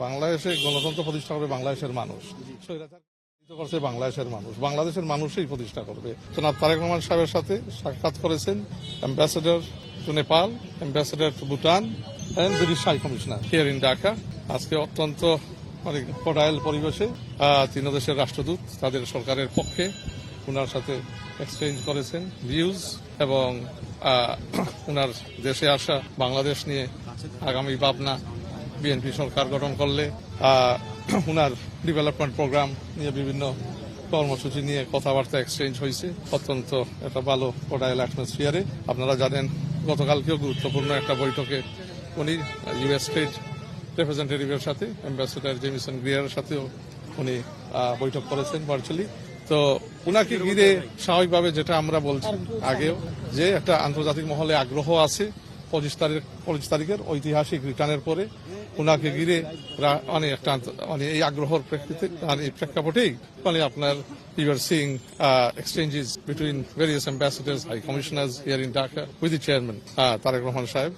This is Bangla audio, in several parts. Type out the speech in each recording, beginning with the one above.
বাংলাদেশে গণতন্ত্র প্রতিষ্ঠা করবে বাংলাদেশের মানুষ, স্বৈরাচার করছে বাংলাদেশের মানুষ, বাংলাদেশের মানুষই প্রতিষ্ঠা করবে। জনাব তারেক রহমান সাহেবের সাথে সাক্ষাৎ করেছেন ambassador to Nepal, ambassador to Bhutan and British high commissioner here in Dhaka. আজকে অত্যন্ত অনেক কর্ডিয়াল পরিবেশে তিন দেশের রাষ্ট্রদূত তাদের সরকারের পক্ষে ওনার সাথে এক্সচেঞ্জ করেছেন ভিউজ এবং ওনার দেশে আসা বাংলাদেশ নিয়ে আগামী ভাবনা, বিএনপি সরকার গঠন করলে ওনার ডেভেলপমেন্ট প্রোগ্রাম নিয়ে বিভিন্ন কর্মসূচি নিয়ে কথাবার্তা এক্সচেঞ্জ হয়েছে অত্যন্ত একটা ভালো কর্ডিয়াল অ্যাটমসফিয়ারে। আপনারা জানেন গতকালকেও গুরুত্বপূর্ণ একটা বৈঠকে উনি ইউএস স্টেট রিপ্রেজেন্টেটিভের সাথে অ্যাম্বাসেডর জেমিসন গ্রিয়ারের সাথেও উনি বৈঠক করেছেন ভার্চুয়ালি। তো উনাকে ঘিরে স্বাভাবিকভাবে যেটা আমরা বলছি আগেও যে একটা আন্তর্জাতিক মহলে আগ্রহ আছে 25 তারিখের ঐতিহাসিক রিটার্নের পরে উনাকে ঘিরে একটা এই আগ্রহের প্রেক্ষাপটেই আপনার you are seeing exchanges between various ambassadors, high commissioners here in Dhaka with the chairman Tarique Rahman সাহেব।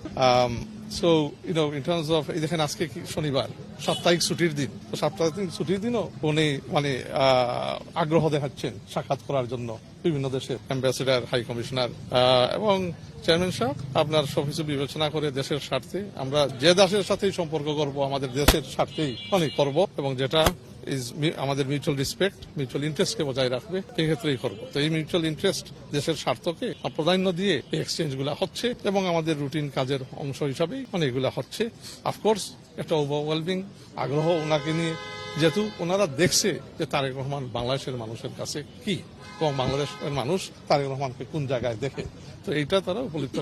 সো ইন টার্মস অফ এই দেখেন আজকে কি শনিবার, সাপ্তাহিক ছুটির দিন, তো সাপ্তাহিক ছুটির দিনও উনি আগ্রহ দেখাচ্ছেন সাক্ষাৎ করার জন্য বিভিন্ন দেশের অ্যাম্বাসেডার, হাই কমিশনার এবং চেয়ারম্যান সাহেব আপনার সবকিছু বিবেচনা করে দেশের স্বার্থে আমরা যে দেশের সাথেই সম্পর্ক করব আমাদের দেশের স্বার্থেই করব এবং যেটা আমাদের মিউচুয়াল রেসপেক্ট, মিউচুয়াল ইন্টারেস্টকে বজায় রাখবে এই ক্ষেত্রেই করবো। তো এই মিউচুয়াল ইন্টারেস্ট দেশের স্বার্থকে প্রাধান্য দিয়ে এই এক্সচেঞ্জ গুলা হচ্ছে এবং আমাদের রুটিন কাজের অংশ হিসাবেই এগুলা হচ্ছে। অফকোর্স একটা ওভারওয়েলমিং আগ্রহ ওনাকে নিয়ে, যেহেতু ওনারা দেখছে যে তারেক রহমান বাংলাদেশের মানুষের কাছে কি এবং বাংলাদেশের মানুষ তারেক রহমানকে কোন জায়গায় দেখে, তো এইটা তারা উপলব্ধ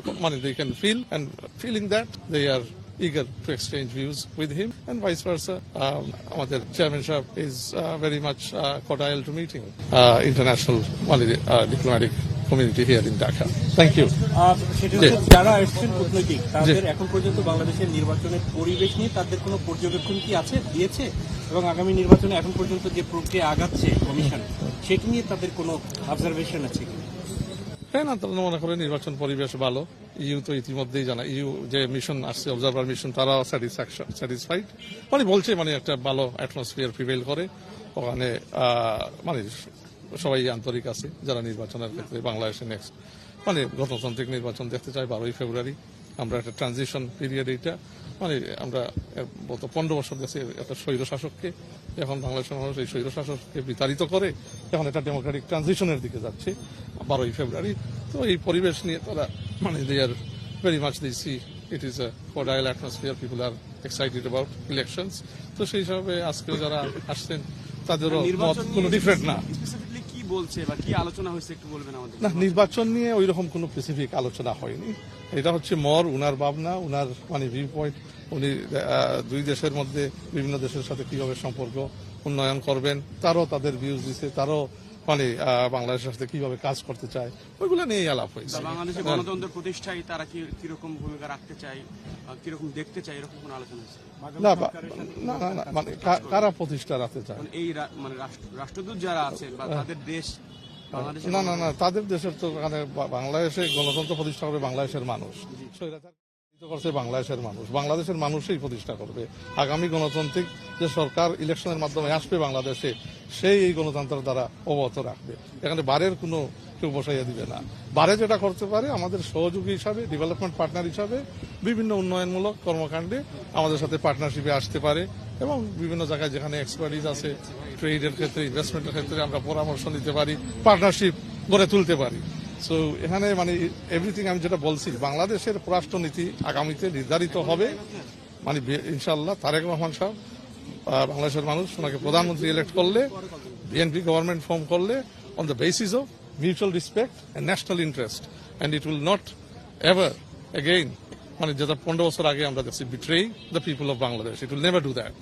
they can feel and feeling that they are eager to exchange views with him and vice versa. Our chairmanship is very much cordial to meeting international diplomatic community here in Dhaka. Thank you. যারা আসছেন কূটনৈতিক তাদের এখন পর্যন্ত বাংলাদেশের নির্বাচনের পরিবেশ নিয়ে তাদের কোনো পর্যবেক্ষণ কি আছে দিয়েছে এবং আগামী নির্বাচনে এখন পর্যন্ত যে প্রক্রিয়া আগাচ্ছে কমিশন সেটি নিয়ে তাদের কোনো অবজারভেশন আছে কি? হ্যাঁ, না তারা মনে করে নির্বাচন পরিবেশ ভালো। ইউ তো ইতিমধ্যেই জানা, ইউ যে মিশন আসছে অবজারভার মিশন তারাও স্যাটিসফাইড বলছে একটা ভালো অ্যাটমসফিয়ার প্রিভেল করে ওখানে সবাই আন্তরিক আছে যারা নির্বাচনের ক্ষেত্রে বাংলাদেশে নেক্সট গণতান্ত্রিক নির্বাচন দেখতে চাই 12 ফেব্রুয়ারি। আমরা একটা ট্রানজিশন পিরিয়ড, এইটা আমরা গত 15 বছর দেশে একটা স্বৈর শাসককে এখন বাংলাদেশের মানুষ এই স্বৈর শাসককে বিতাড়িত করে এখন একটা ডেমোক্রেটিক ট্রানজিশনের দিকে যাচ্ছে 12 ফেব্রুয়ারি। তো এই পরিবেশ নিয়ে তারা they are very much they see it is a cordial atmosphere, people are excited about elections. তো সেই হিসাবে আজকে যারা আসছেন তাদেরও মত কোনো ডিফারেন্ট না। বলছে বা কি আলোচনা হয়েছে একটু বলবেন আমাদের? না, নির্বাচন নিয়ে ওই রকম কোনো স্পেসিফিক আলোচনা হয়নি। এটা হচ্ছে উনার ভাবনা, উনার ভিউ পয়েন্ট। উনি দুই দেশের মধ্যে বিভিন্ন দেশের সাথে কিভাবে সম্পর্ক উন্নয়ন করবেন তারও তাদের ভিউজ দিচ্ছে, তারও বাংলাদেশের সাথে কিভাবে কাজ করতে চায় ওইগুলো নিয়েই আলাপ হয়েছে। বাংলাদেশের গণতন্ত্র প্রতিষ্ঠায় তারা কিরকম ভূমিকা রাখতে চায়, কিরকম দেখতে চায়, এরকম কোন আলোচনা হয়েছে? না, কারা প্রতিষ্ঠা রাখতে চায়? এই রাষ্ট্রদূত যারা আছে বা তাদের দেশ না, তাদের দেশের তো বাংলাদেশে গণতন্ত্র প্রতিষ্ঠা করবে বাংলাদেশের মানুষ, স্বৈরাচার করছে বাংলাদেশের মানুষ, বাংলাদেশের মানুষই প্রতিষ্ঠা করবে। আগামী গণতান্ত্রিক যে সরকার ইলেকশনের মাধ্যমে আসবে বাংলাদেশে সেই এই গণতন্ত্রের দ্বারা অব্যাহত রাখবে। এখানে বারের কোনো কেউ বসাইয়া দিবে না। বারে যেটা করতে পারে আমাদের সহযোগী হিসাবে, ডেভেলপমেন্ট পার্টনার হিসাবে বিভিন্ন উন্নয়নমূলক কর্মকাণ্ডে আমাদের সাথে পার্টনারশিপে আসতে পারে এবং বিভিন্ন জায়গায় যেখানে এক্সপার্টিজ আছে ট্রেডের ক্ষেত্রে, ইনভেস্টমেন্টের ক্ষেত্রে আমরা পরামর্শ নিতে পারি, পার্টনারশিপ গড়ে তুলতে পারি। সো এখানে এভরিথিং আমি যেটা বলছি বাংলাদেশের পররাষ্ট্রনীতি আগামীতে নির্ধারিত হবে ইনশাআল্লাহ তারেক রহমান সাহেব বাংলাদেশের মানুষ ওনাকে প্রধানমন্ত্রী ইলেক্ট করলে, বিএনপি গভর্নমেন্ট ফর্ম করলে on the basis of mutual respect and national interest, and it will not ever again যেটা 15 বছর আগে আমরা দেখছি betray the people of Bangladesh. It will never do that.